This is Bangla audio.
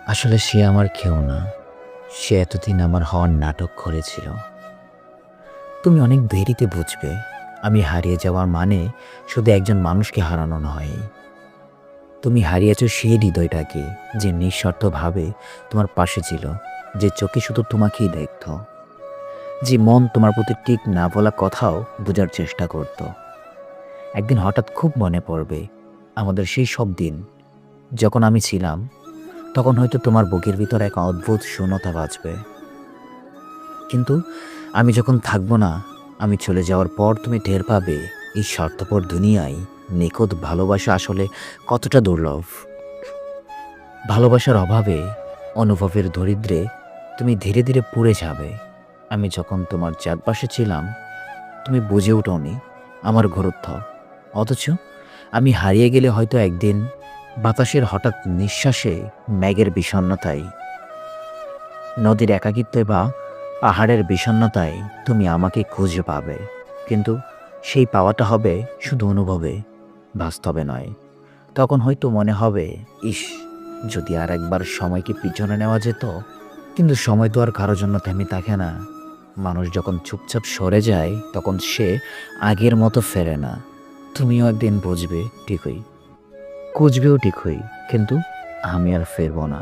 আসলে সে আমার কেউ না। সে এতদিন আমার হওয়ার নাটক করেছিল। তুমি অনেক দেরিতে বুঝবে, আমি হারিয়ে যাওয়ার মানে শুধু একজন মানুষকে হারানো নয়। তুমি হারিয়েছ সেই হৃদয়টাকে, যে নিঃস্বার্থভাবে তোমার পাশে ছিল, যে চোখে শুধু তোমাকেই দেখত, যে মন তোমার প্রতি ঠিক না বলা কথাও বোঝার চেষ্টা করত। একদিন হঠাৎ খুব মনে পড়বে আমাদের সেই সব দিন, যখন আমি ছিলাম। তখন হয়তো তোমার বুকের ভিতর এক অদ্ভুত শূন্যতা বাজবে। কিন্তু আমি যখন থাকবো না, আমি চলে যাওয়ার পর তুমি টের পাবে এই স্বার্থপর দুনিয়ায় নিখুঁত ভালোবাসা আসলে কতটা দুর্লভ। ভালোবাসার অভাবে, অনুভবের দরিদ্রে তুমি ধীরে ধীরে পুড়ে যাবে। আমি যখন তোমার চারপাশে ছিলাম, তুমি বুঝে ওঠোনি আমার গুরুত্ব। অথচ আমি হারিয়ে গেলে হয়তো একদিন বাতাসের হঠাৎ নিঃশ্বাসে, মেঘের বিষণ্ণতায়, নদীর একাকিত্বে বা পাহাড়ের বিষণ্ণতায় তুমি আমাকে খুঁজে পাবে। কিন্তু সেই পাওয়াটা হবে শুধু অনুভবে, বাস্তবে নয়। তখন হয়তো মনে হবে, ইস, যদি আর একবার সময়কে পিছনে নেওয়া যেত। কিন্তু সময় তো আর কারোর জন্য থেমে থাকে না। মানুষ যখন চুপচাপ সরে যায়, তখন সে আগের মতো ফেরে না। তুমিও একদিন বুঝবে ঠিকই, খুঁজবেও ঠিকই, কিন্তু আমি আর ফিরবো না।